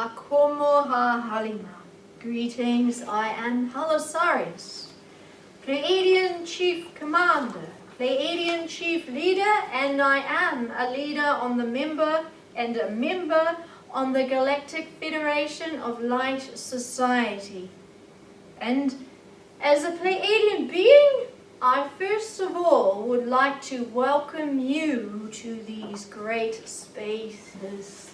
Akomoha Halima. Greetings, I am Halisarius, Pleiadian Chief Commander, Pleiadian Chief Leader, and I am a leader on the member and a member on the Galactic Federation of Light Society. And as a Pleiadian being, I first of all would like to welcome you to these great spaces.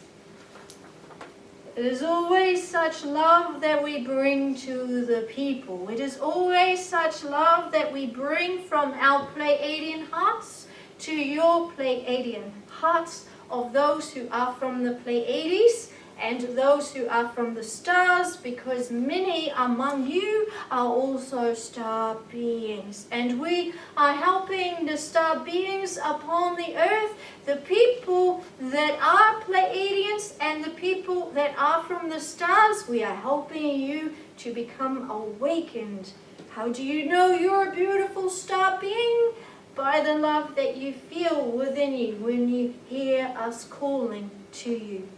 It is always such love that we bring to the people. It is always such love that we bring from our Pleiadian hearts to your Pleiadian hearts of those who are from the Pleiades and those who are from the stars, because many among you are also star beings. And we are helping the star beings upon the earth, the people that are Pleiadians and the people that are from the stars. We are helping you to become awakened. How do you know you're a beautiful star being? By the love that you feel within you when you hear us calling to you.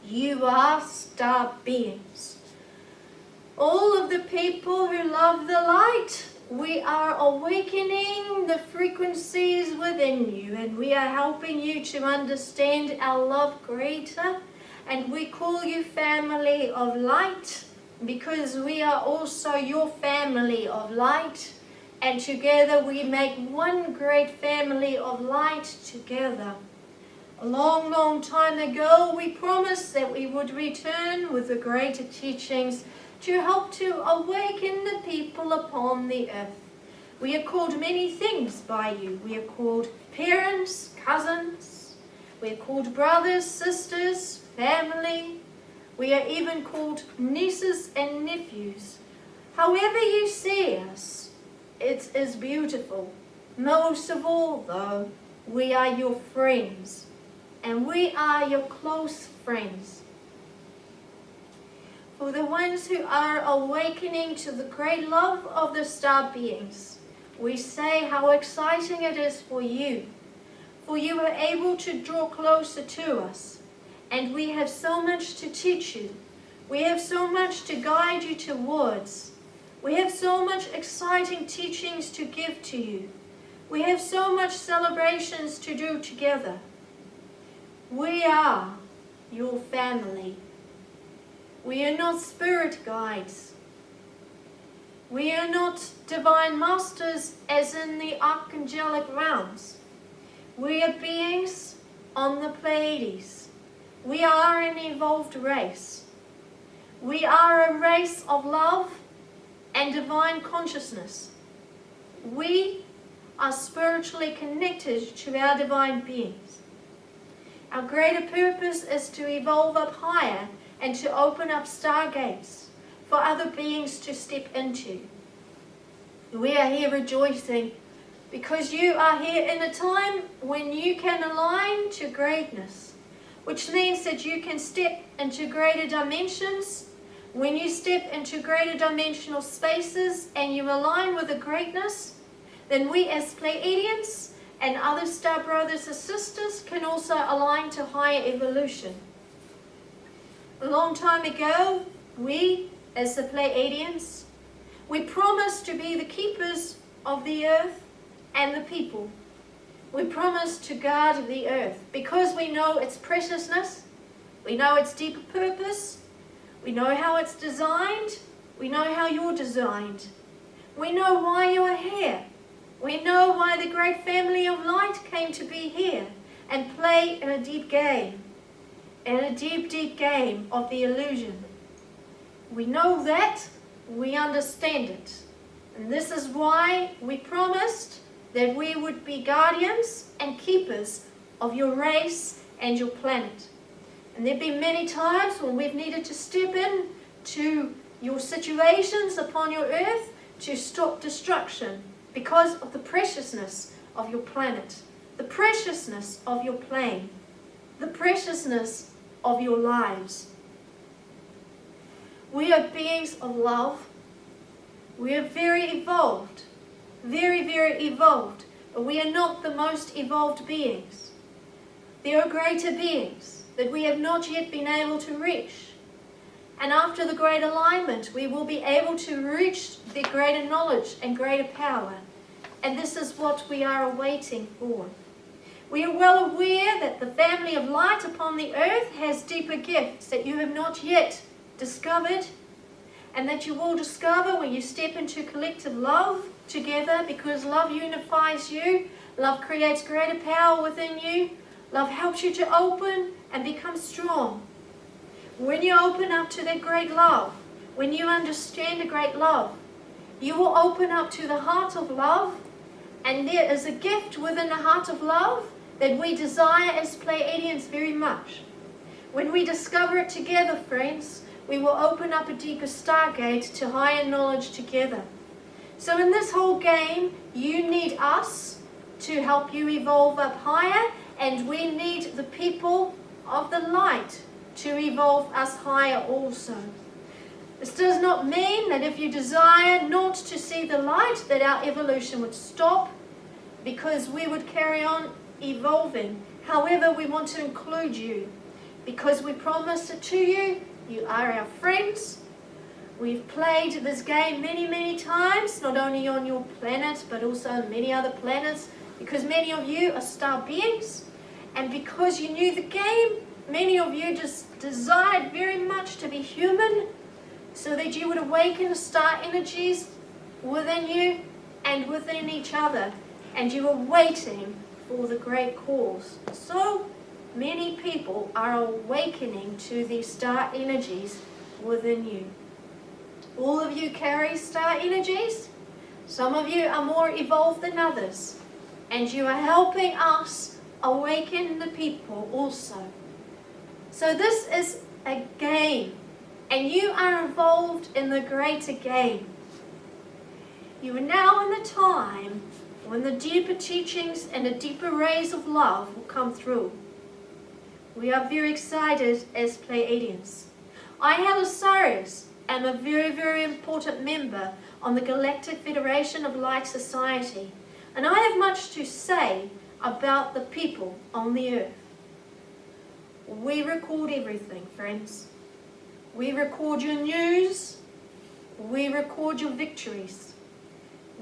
You are star beings. All of the people who love the light, we are awakening the frequencies within you, and we are helping you to understand our love greater. And we call you family of light because we are also your family of light. And together we make one great family of light together. A long, long time ago, we promised that we would return with the greater teachings to help to awaken the people upon the earth. We are called many things by you. We are called parents, cousins. We are called brothers, sisters, family. We are even called nieces and nephews. However you see us, it is beautiful. Most of all, though, we are your friends. And we are your close friends. For the ones who are awakening to the great love of the star beings, we say how exciting it is for you. For you are able to draw closer to us. And we have so much to teach you. We have so much to guide you towards. We have so much exciting teachings to give to you. We have so much celebrations to do together. We are your family. We are not spirit guides. We are not divine masters as in the archangelic realms. We are beings on the Pleiades. We are an evolved race. We are a race of love and divine consciousness. We are spiritually connected to our divine beings. Our greater purpose is to evolve up higher and to open up stargates for other beings to step into. We are here rejoicing because you are here in a time when you can align to greatness, which means that you can step into greater dimensions. When you step into greater dimensional spaces and you align with the greatness, then we as Pleiadians and other star brothers and sisters can also align to higher evolution. A long time ago, we, as the Pleiadians, we promised to be the keepers of the earth and the people. We promised to guard the earth because we know its preciousness, we know its deeper purpose, we know how it's designed, we know how you're designed. We know why you are here. We know why the great family of light came to be here and play in a deep game, in a deep, deep game of the illusion. We know that, we understand it. And this is why we promised that we would be guardians and keepers of your race and your planet. And there have been many times when we've needed to step in to your situations upon your earth to stop destruction, because of the preciousness of your planet, the preciousness of your plane, the preciousness of your lives. We are beings of love. We are very evolved, very, very evolved, but we are not the most evolved beings. There are greater beings that we have not yet been able to reach. And after the great alignment, we will be able to reach the greater knowledge and greater power. And this is what we are awaiting for. We are well aware that the family of light upon the earth has deeper gifts that you have not yet discovered, and that you will discover when you step into collective love together, because love unifies you, love creates greater power within you, love helps you to open and become strong. When you open up to that great love, when you understand a great love, you will open up to the heart of love, and there is a gift within the heart of love that we desire as Pleiadians very much. When we discover it together, friends, we will open up a deeper stargate to higher knowledge together. So in this whole game, you need us to help you evolve up higher, and we need the people of the light to evolve us higher also. This does not mean that if you desire not to see the light, that our evolution would stop, because we would carry on evolving. However, we want to include you, because we promise it to you. You are our friends. We've played this game many, many times, not only on your planet, but also on many other planets, because many of you are star beings, and because you knew the game, many of you just desired very much to be human, so that you would awaken the star energies within you and within each other, and you were waiting for the great cause. So many people are awakening to these star energies within you. All of you carry star energies. Some of you are more evolved than others, and you are helping us awaken the people also. So this is a game, and you are involved in the greater game. You are now in the time when the deeper teachings and the deeper rays of love will come through. We are very excited as Pleiadians. I, Halisarius, am a very, very important member on the Galactic Federation of Light Society, and I have much to say about the people on the earth. We record everything, friends. We record your news. We record your victories.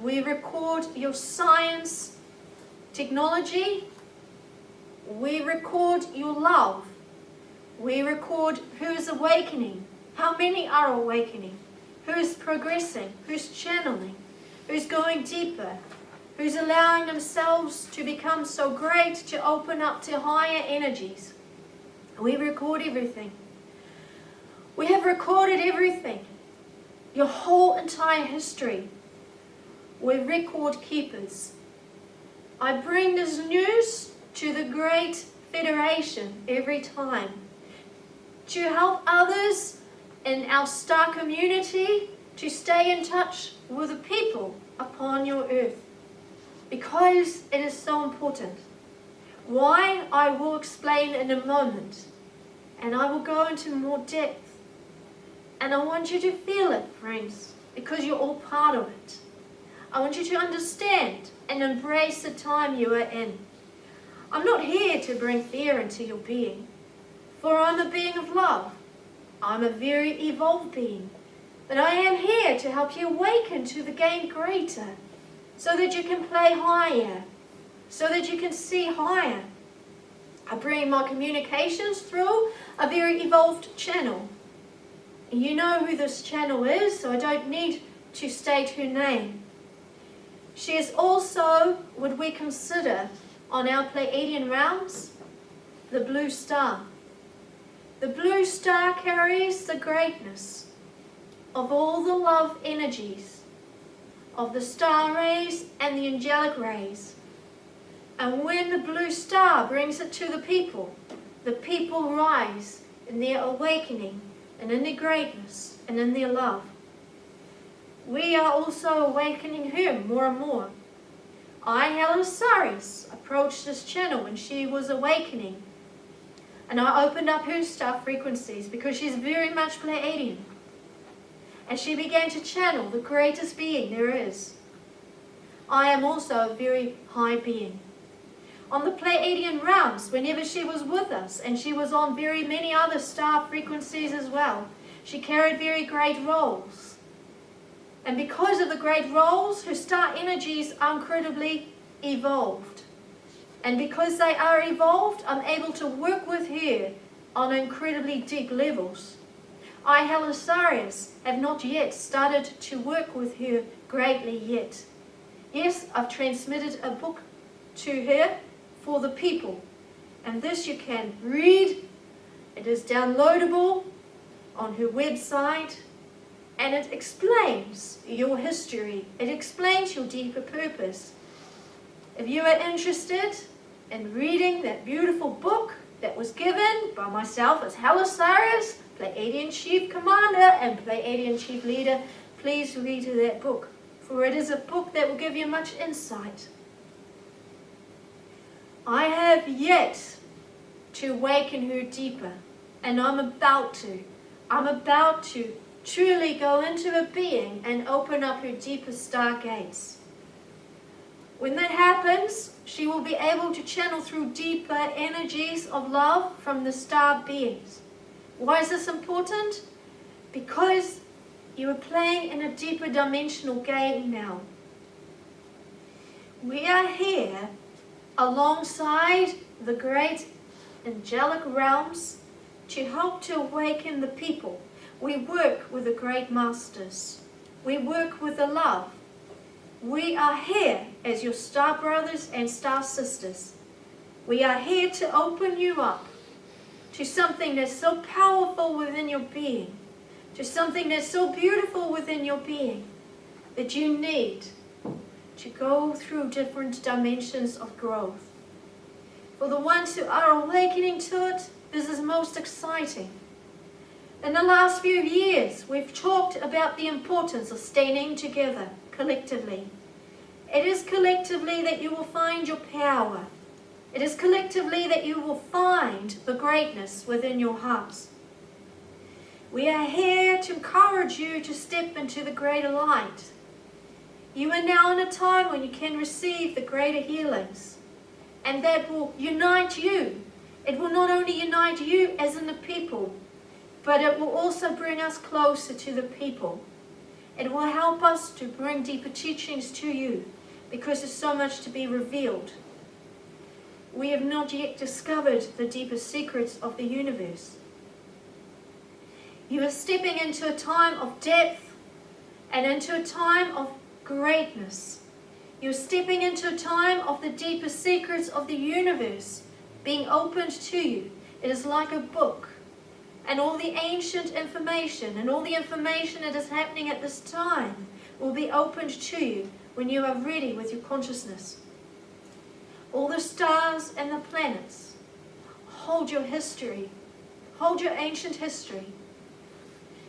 We record your science, technology. We record your love. We record who is awakening, how many are awakening, who is progressing, who's channeling, who's going deeper, who's allowing themselves to become so great to open up to higher energies. We record everything. We have recorded everything, your whole entire history. We're record keepers. I bring this news to the great federation every time to help others in our star community to stay in touch with the people upon your earth, because it is so important. Why, I will explain in a moment, and I will go into more depth. And I want you to feel it, friends, because you're all part of it. I want you to understand and embrace the time you are in. I'm not here to bring fear into your being, for I'm a being of love. I'm a very evolved being, but I am here to help you awaken to the game greater, so that you can play higher, so that you can see higher. I bring my communications through a very evolved channel. You know who this channel is, so I don't need to state her name. She is also what we consider on our Pleiadian realms the blue star. The blue star carries the greatness of all the love energies of the star rays and the angelic rays. And when the blue star brings it to the people rise in their awakening and in their greatness and in their love. We are also awakening her more and more. I, Halisarius, approached this channel when she was awakening, and I opened up her star frequencies because she's very much Pleiadian. And she began to channel the greatest being there is. I am also a very high being. On the Pleiadian realms, whenever she was with us, and she was on very many other star frequencies as well, She carried very great roles. And because of the great roles, her star energies are incredibly evolved. And because they are evolved, I'm able to work with her on incredibly deep levels. I, Halisarius, have not yet started to work with her greatly yet. Yes, I've transmitted a book to her for the people. And this you can read. It is downloadable on her website. And it explains your history. It explains your deeper purpose. If you are interested in reading that beautiful book that was given by myself as Halisarius, Pleiadian Chief Commander and Pleiadian Chief Leader, please read that book. For it is a book that will give you much insight. I have yet to awaken her deeper. And I'm about to. I'm about to truly go into her being and open up her deeper stargates. When that happens, she will be able to channel through deeper energies of love from the star beings. Why is this important? Because you are playing in a deeper dimensional game now. We are here alongside the great angelic realms to help to awaken the people. We work with the great masters. We work with the love. We are here as your star brothers and star sisters. We are here to open you up to something that's so powerful within your being, to something that's so beautiful within your being, that you need to go through different dimensions of growth. For the ones who are awakening to it, this is most exciting. In the last few years, we've talked about the importance of standing together collectively. It is collectively that you will find your power. It is collectively that you will find the greatness within your hearts. We are here to encourage you to step into the greater light. You are now in a time when you can receive the greater healings, and that will unite you. It will not only unite you as in the people, but it will also bring us closer to the people. It will help us to bring deeper teachings to you, because there's so much to be revealed. We have not yet discovered the deeper secrets of the universe. You are stepping into a time of depth and into a time of greatness. You're stepping into a time of the deeper secrets of the universe being opened to you. It is like a book. And all the ancient information and all the information that is happening at this time will be opened to you when you are ready with your consciousness. All the stars and the planets, hold your history. Hold your ancient history.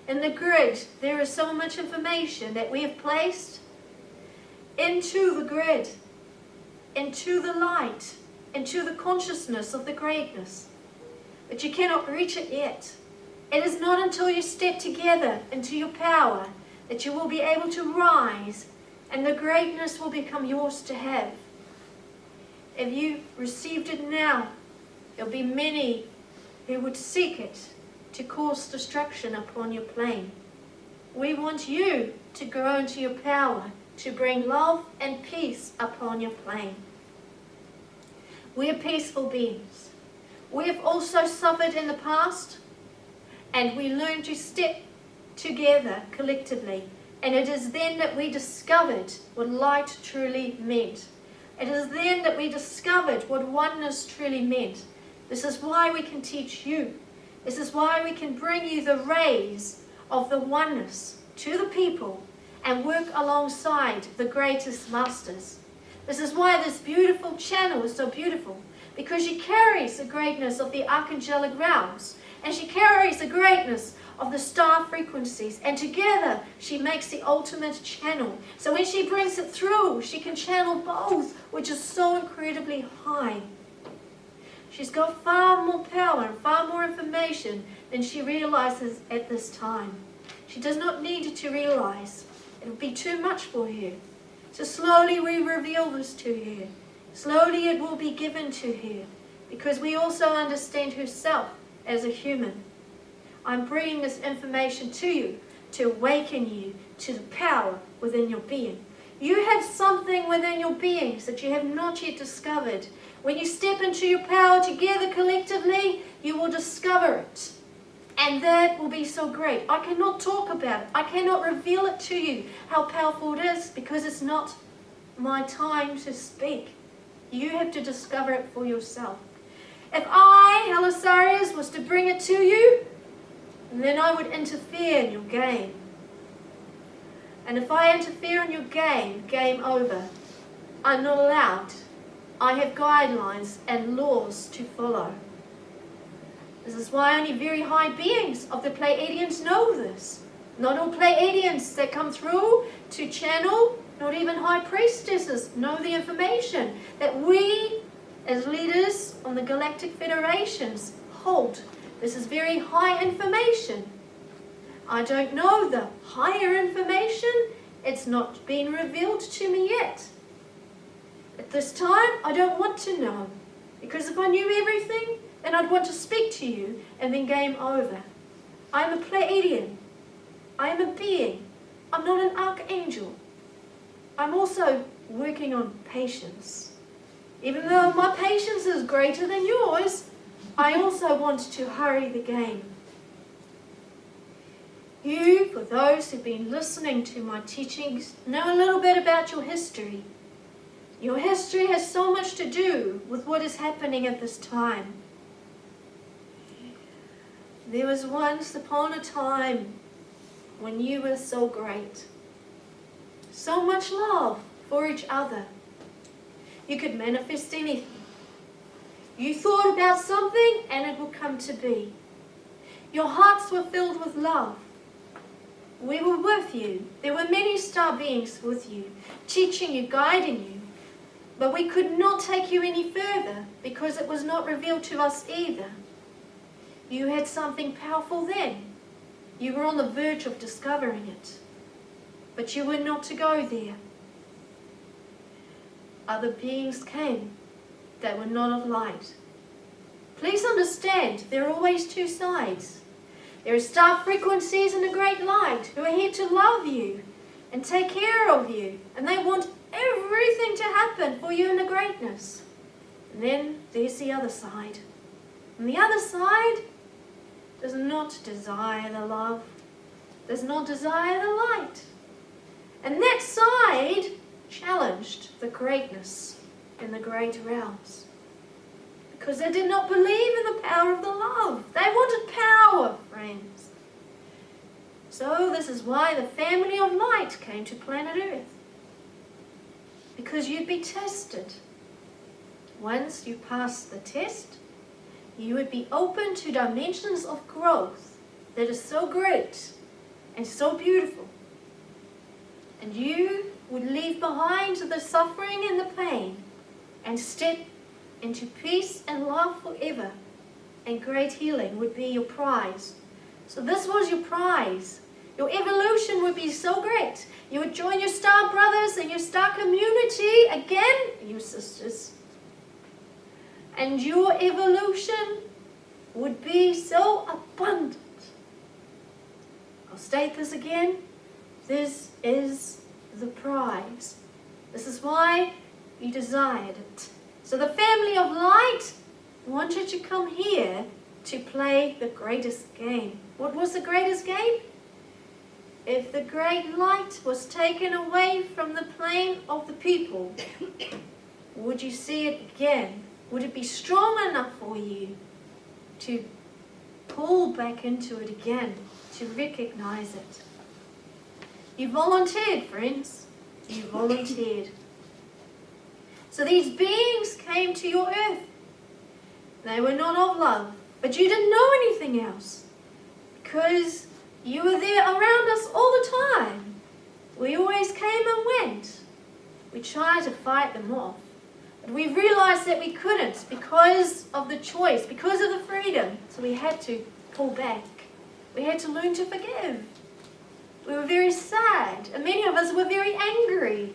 In the grid, there is so much information that we have placed into the grid, into the light, into the consciousness of the greatness. But you cannot reach it yet. It is not until you step together into your power that you will be able to rise and the greatness will become yours to have. If you received it now, there will be many who would seek it to cause destruction upon your plane. We want you to grow into your power, to bring love and peace upon your plane. We are peaceful beings. We have also suffered in the past, and we learn to step together collectively. And it is then that we discovered what light truly meant. It is then that we discovered what oneness truly meant. This is why we can teach you. This is why we can bring you the rays of the oneness to the people and work alongside the greatest masters. This is why this beautiful channel is so beautiful, because she carries the greatness of the archangelic realms, and she carries the greatness of the star frequencies, and together she makes the ultimate channel. So when she brings it through, she can channel both, which is so incredibly high. She's got far more power and far more information than she realizes at this time. She does not need to realize. It would be too much for her. So slowly we reveal this to her. Slowly it will be given to her, because we also understand herself as a human. I'm bringing this information to you to awaken you to the power within your being. You have something within your beings that you have not yet discovered. When you step into your power together collectively, you will discover it. And that will be so great. I cannot talk about it. I cannot reveal it to you, how powerful it is, because it's not my time to speak. You have to discover it for yourself. If I, Halisarius, was to bring it to you, then I would interfere in your game. And if I interfere in your game, game over. I'm not allowed. I have guidelines and laws to follow. This is why only very high beings of the Pleiadians know this. Not all Pleiadians that come through to channel, not even high priestesses, know the information that we, as leaders on the galactic federations, hold. This is very high information. I don't know the higher information. It's not been revealed to me yet. At this time, I don't want to know. Because if I knew everything, then I'd want to speak to you and then game over. I'm a Pleiadian. I am a being. I'm not an archangel. I'm also working on patience. Even though my patience is greater than yours, I also want to hurry the game. You, for those who've been listening to my teachings, know a little bit about your history. Your history has so much to do with what is happening at this time. There was once upon a time when you were so great. So much love for each other. You could manifest anything. You thought about something and it would come to be. Your hearts were filled with love. We were with you. There were many star beings with you, teaching you, guiding you. But we could not take you any further because it was not revealed to us either. You had something powerful then. You were on the verge of discovering it. But you were not to go there. Other beings came that were not of light. Please understand, there are always two sides. There are star frequencies and a great light who are here to love you and take care of you. And they want everything to happen for you in the greatness. And then there's the other side. And the other side does not desire the love, does not desire the light. And that side challenged the greatness in the great realms. Because they did not believe in the power of the love. They wanted power, friends. So this is why the family of light came to planet Earth. Because you'd be tested. Once you pass the test, you would be open to dimensions of growth that is so great and so beautiful. And you would leave behind the suffering and the pain and step into peace and love forever. And great healing would be your prize. So this was your prize. Your evolution would be so great. You would join your star brothers and your star community again, you sisters. And your evolution would be so abundant. I'll state this again. This is the prize. This is why you desired it. So the family of light wanted to come here to play the greatest game. What was the greatest game? If the great light was taken away from the plane of the people, would you see it again? Would it be strong enough for you to pull back into it again, to recognize it? You volunteered, friends. You volunteered. So these beings came to your earth. They were not of love, but you didn't know anything else because you were there around us all the time. We always came and went. We tried to fight them off, but we realized that we couldn't because of the choice, because of the freedom. So we had to pull back. We had to learn to forgive. We were very sad, and many of us were very angry.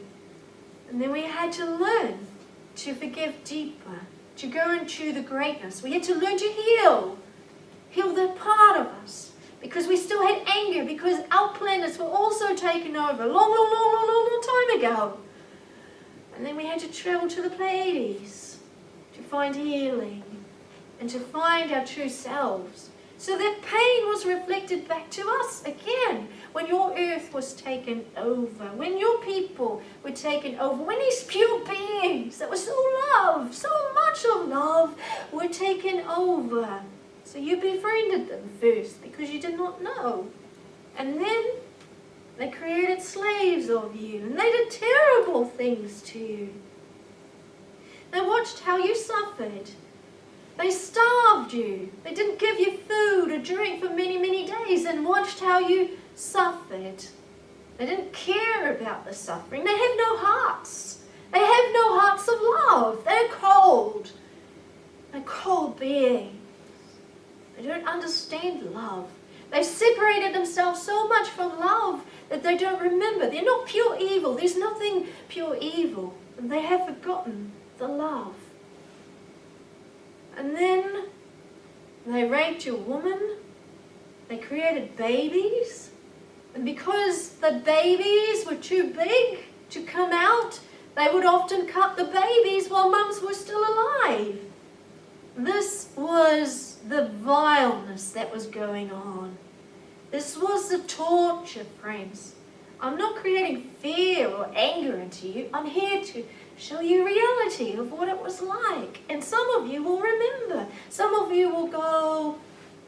And then we had to learn to forgive deeper, to go into the greatness. We had to learn to heal that part of us because we still had anger, because our planets were also taken over long time ago. And then we had to travel to the Pleiades to find healing and to find our true selves. So that pain was reflected back to us again when your earth was taken over, when your people were taken over, when these pure beings that were so loved, so much of love, were taken over. So you befriended them first because you did not know. And then they created slaves of you, and they did terrible things to you. They watched how you suffered. They starved you. They didn't give you food or drink for many days, and watched how you suffered. They didn't care about the suffering. They have no hearts. They have no hearts of love. They're cold. They're cold beings. They don't understand love. They've separated themselves so much from love that they don't remember. They're not pure evil. There's nothing pure evil. And they have forgotten the love. And then they raped your woman. They created babies. And because the babies were too big to come out, they would often cut the babies while mums were still alive. This was the vileness that was going on. This was the torture, friends. I'm not creating fear or anger into you. I'm here to show you reality of what it was like. And some of you will remember. Some of you will go,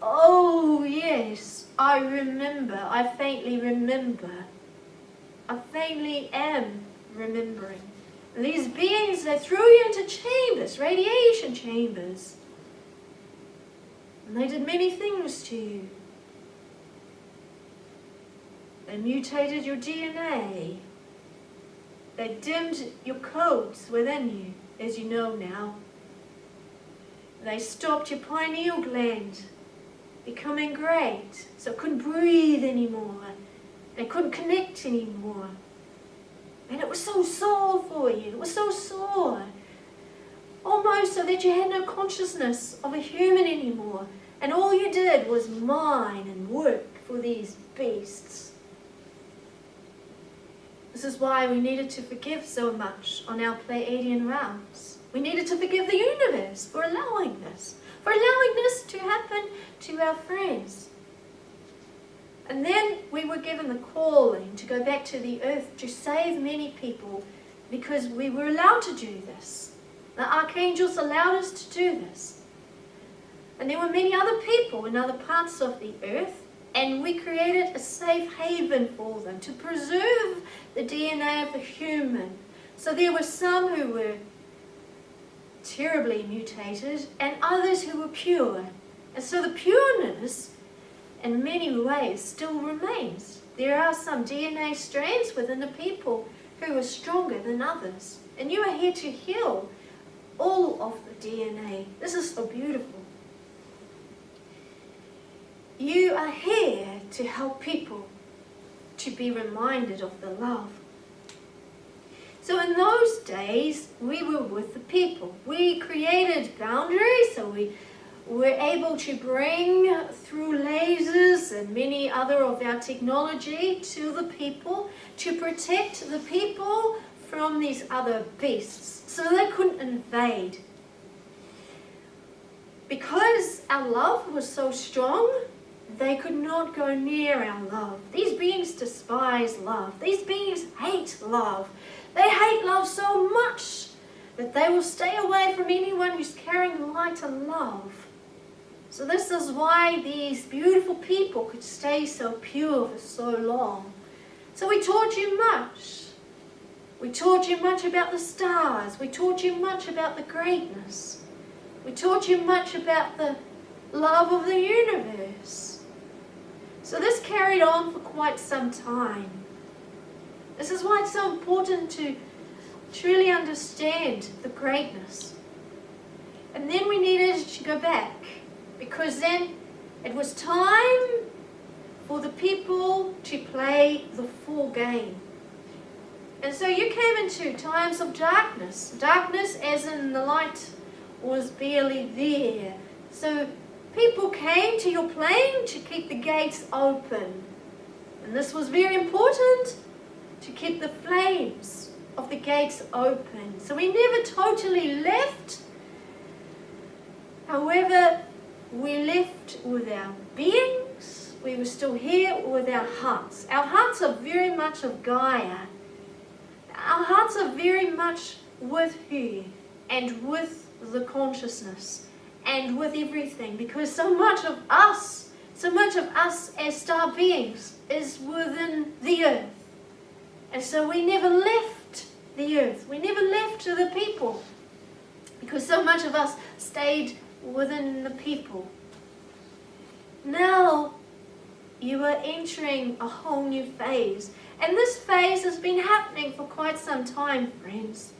oh yes, I remember. I faintly remember. I faintly am remembering. And these beings, they threw you into chambers, radiation chambers. And they did many things to you. They mutated your DNA. They dimmed your codes within you, as you know now. They stopped your pineal gland becoming great, so it couldn't breathe anymore. It couldn't connect anymore. And it was so sore for you. It was so sore. Almost so that you had no consciousness of a human anymore. And all you did was mine and work for these beasts. This is why we needed to forgive so much on our Pleiadian rounds. We needed to forgive the universe for allowing this to happen to our friends. And then we were given the calling to go back to the earth to save many people because we were allowed to do this. The archangels allowed us to do this. And there were many other people in other parts of the earth, and we created a safe haven for them to preserve the DNA of the human. So there were some who were terribly mutated and others who were pure. And so the pureness in many ways still remains. There are some DNA strands within the people who are stronger than others. And you are here to heal all of the DNA. This is so beautiful. You are here to help people to be reminded of the love. So in those days, we were with the people. We created boundaries, so we were able to bring through lasers and many other of our technology to the people to protect the people from these other beasts, so they couldn't invade. Because our love was so strong, they could not go near our love. These beings despise love. These beings hate love. They hate love so much that they will stay away from anyone who's carrying light and love. So this is why these beautiful people could stay so pure for so long. So we taught you much. We taught you much about the stars. We taught you much about the greatness. We taught you much about the love of the universe. So this carried on for quite some time. This is why it's so important to truly understand the greatness. And then we needed to go back, because then it was time for the people to play the full game. And so you came into times of darkness. Darkness as in the light was barely there. So People came to your plane to keep the gates open. And this was very important, to keep the flames of the gates open. So we never totally left. However, we left with our beings. We were still here with our hearts. Our hearts are very much of Gaia. Our hearts are very much with her and with the consciousness and with everything, because so much of us as star beings is within the earth. And so we never left the earth. We never left the people, because so much of us stayed within the people. Now you are entering a whole new phase. And this phase has been happening for quite some time, friends.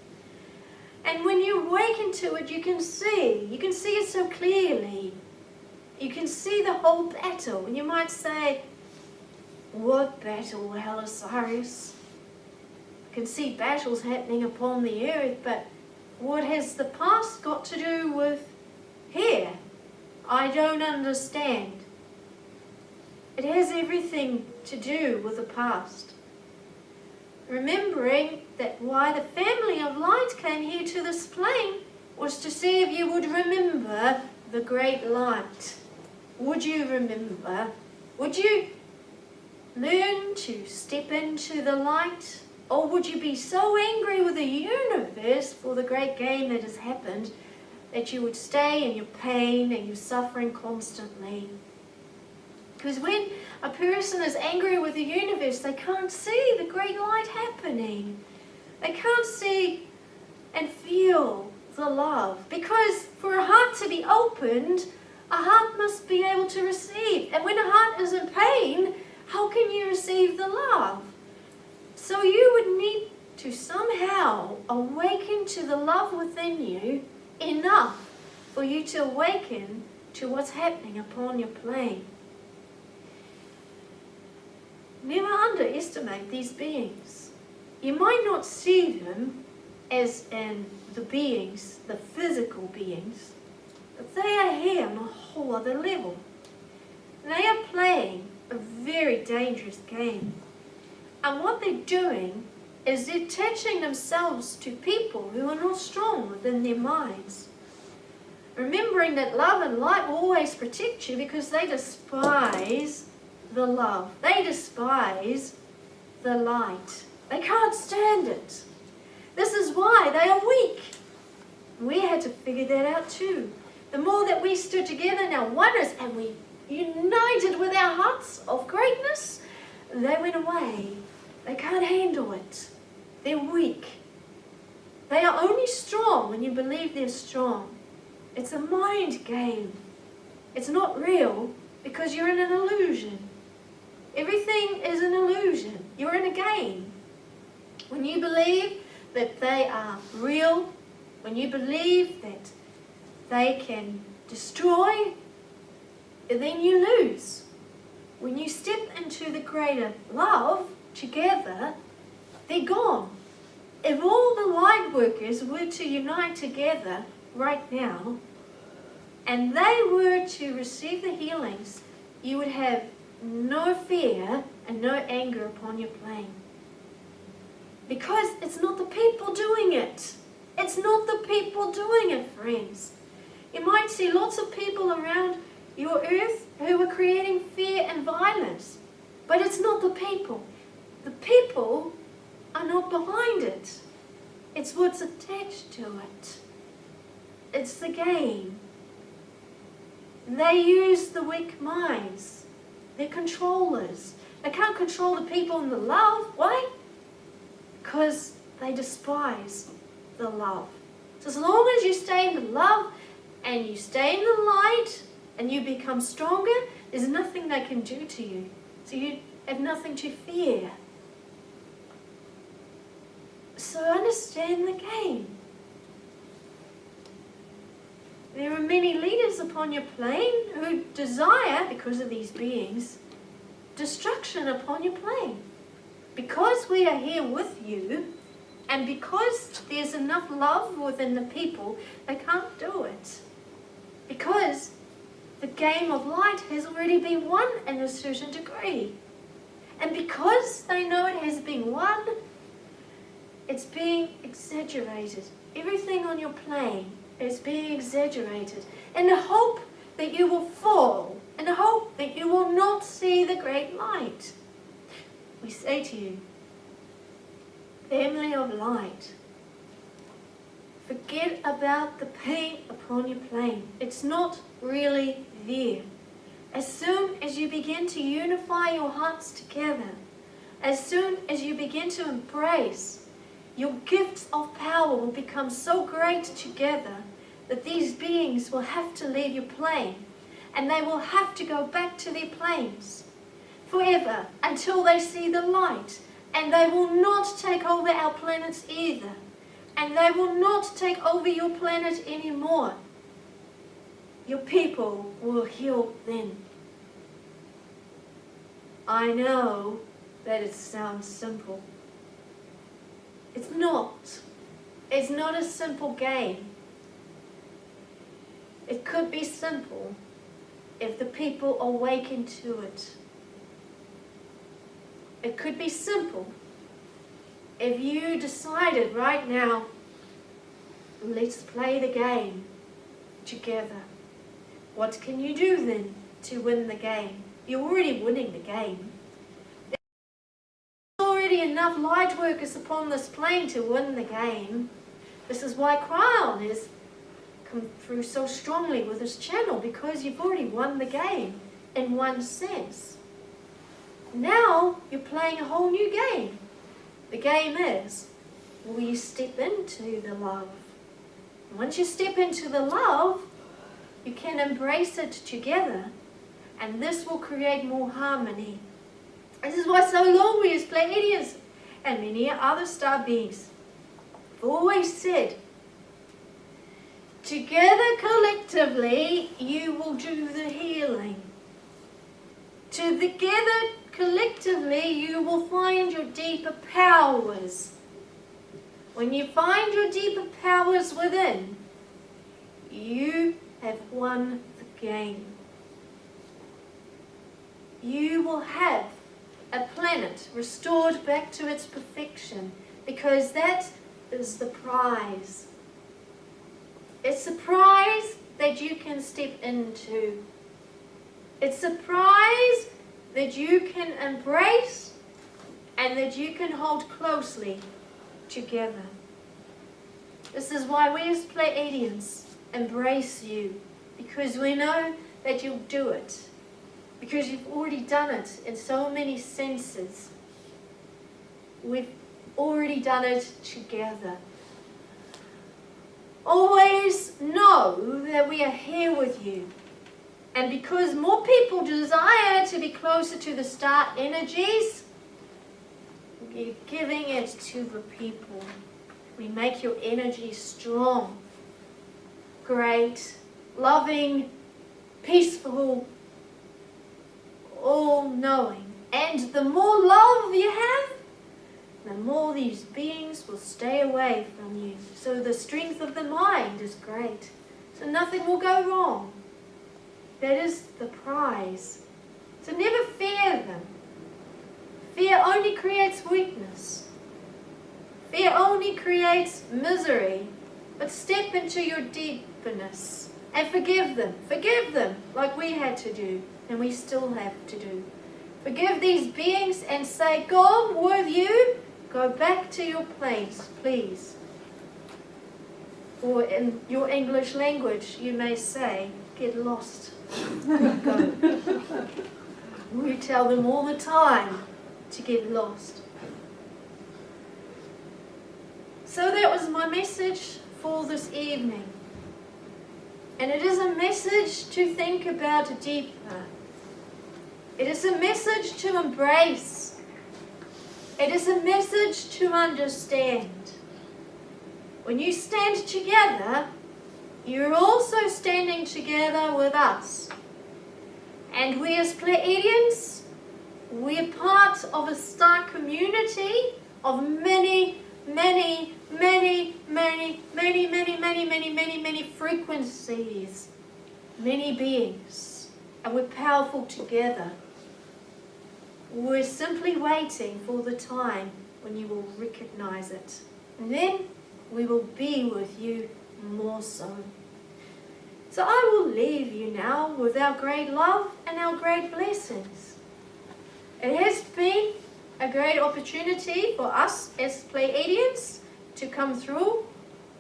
And when you awaken to it, you can see it so clearly. You can see the whole battle. And you might say, what battle, Halisarius? I can see battles happening upon the earth, but what has the past got to do with here? I don't understand. It has everything to do with the past. Remembering that why the family of light came here to this plane was to see if you would remember the great light. Would you remember? Would you learn to step into the light? Or would you be so angry with the universe for the great game that has happened that you would stay in your pain and your suffering constantly? Because when a person is angry with the universe, they can't see the great light happening. They can't see and feel the love. Because for a heart to be opened, a heart must be able to receive. And when a heart is in pain, how can you receive the love? So you would need to somehow awaken to the love within you enough for you to awaken to what's happening upon your plane. Never underestimate these beings. You might not see them as in the beings, the physical beings, but they are here on a whole other level. They are playing a very dangerous game. And what they're doing is they're attaching themselves to people who are not strong within their minds. Remembering that love and light will always protect you, because they despise the love. They despise the light. They can't stand it. This is why they are weak. We had to figure that out too. The more that we stood together in our oneness and we united with our hearts of greatness, they went away. They can't handle it. They're weak. They are only strong when you believe they're strong. It's a mind game. It's not real because you're in an illusion. Everything is an illusion. You're in a game. When you believe that they are real, when you believe that they can destroy, then you lose. When you step into the greater love together, they're gone. If all the light workers were to unite together right now, and they were to receive the healings, you would have no fear and no anger upon your plane. Because it's not the people doing it. It's not the people doing it, friends. You might see lots of people around your earth who are creating fear and violence. But it's not the people. The people are not behind it. It's what's attached to it. It's the game. They use the weak minds. They're controllers. They can't control the people in the love. Why? Because they despise the love. So as long as you stay in the love and you stay in the light and you become stronger, there's nothing they can do to you. So you have nothing to fear. So understand the game. There are many leaders upon your plane who desire, because of these beings, destruction upon your plane. Because we are here with you, and because there's enough love within the people, they can't do it. Because the game of light has already been won in a certain degree. And because they know it has been won, it's being exaggerated. Everything on your plane is being exaggerated in the hope that you will fall, in the hope that you will not see the great light. We say to you, family of light, forget about the paint upon your plane. It's not really there. As soon as you begin to unify your hearts together, as soon as you begin to embrace, your gifts of power will become so great together that these beings will have to leave your plane, and they will have to go back to their planes forever until they see the light, and they will not take over our planets either, and they will not take over your planet anymore. Your people will heal then. I know that it sounds simple. It's not. It's not a simple game. It could be simple if the people awaken to it. It could be simple if you decided right now, let's play the game together. What can you do then to win the game? You're already winning the game. There's already enough light workers upon this plane to win the game. This is why Crown has come through so strongly with this channel, because you've already won the game in one sense. Now you're playing a whole new game. The game is, will you step into the love? Once you step into the love, you can embrace it together, and this will create more harmony. This is why so long we as Pleiadians and many other star beings have always said, together collectively you will do the healing. Together collectively you will find your deeper powers. When you find your deeper powers within, you have won the game. You will have a planet restored back to its perfection, because that is the prize. It's a prize that you can step into. It's a prize that you can embrace and that you can hold closely together. This is why we as Pleiadians embrace you, because we know that you'll do it, because you've already done it in so many senses. We've already done it together. Always know that we are here with you. And because more people desire to be closer to the star energies, we're giving it to the people. We make your energy strong, great, loving, peaceful, all-knowing. And the more love you have, the more these beings will stay away from you. So the strength of the mind is great. So nothing will go wrong. That is the prize. So never fear them. Fear only creates weakness. Fear only creates misery. But step into your deepness and forgive them. Forgive them like we had to do, and we still have to do. Forgive these beings and say, God, with you, go back to your place, please. Or in your English language, you may say, get lost. Go. We tell them all the time to get lost. So that was my message for this evening. And it is a message to think about deeper. It is a message to embrace. It is a message to understand. When you stand together, you're also standing together with us. And we as Pleiadians, we're part of a star community of many frequencies, many beings. and we're powerful together. We're simply waiting for the time when you will recognize it. And then we will be with you more so. So I will leave you now with our great love and our great blessings. It has been a great opportunity for us as Pleiadians to come through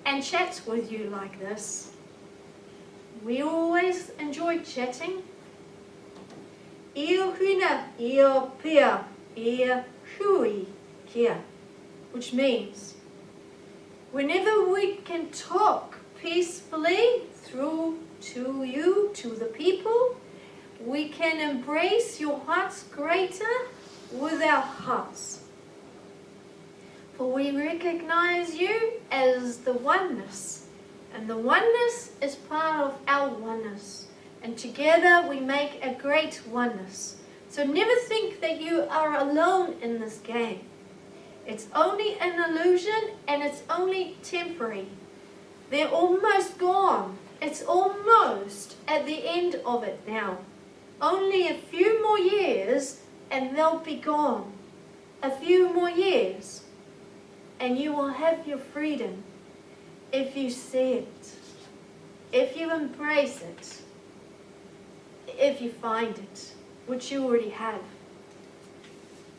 and chat with you like this. We always enjoy chatting. Io huna, io pia, io hui kia, which means whenever we can talk peacefully through to you, to the people, we can embrace your hearts greater with our hearts. For we recognize you as the oneness, and the oneness is part of our oneness. And together we make a great oneness. So never think that you are alone in this game. It's only an illusion and it's only temporary. They're almost gone. It's almost at the end of it now. Only a few more years and they'll be gone. A few more years and you will have your freedom if you see it, if you embrace it, if you find it, which you already have.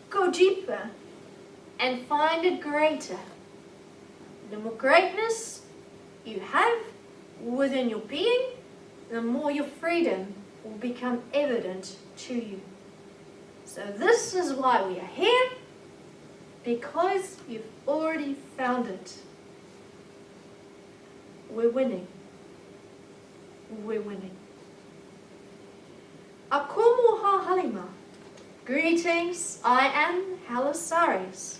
Go deeper and find it greater. The more greatness you have within your being, the more your freedom will become evident to you. So this is why we are here, because you've already found it. We're winning. We're winning. Akomoha halima. Greetings, I am Halisarius,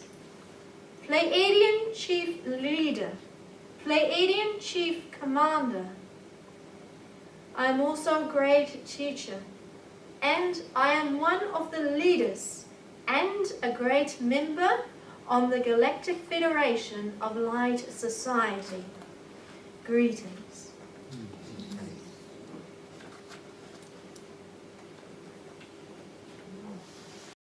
Pleiadian Chief Leader, Pleiadian Chief Commander. I am also a great teacher, and I am one of the leaders and a great member on the Galactic Federation of Light Society. Greetings.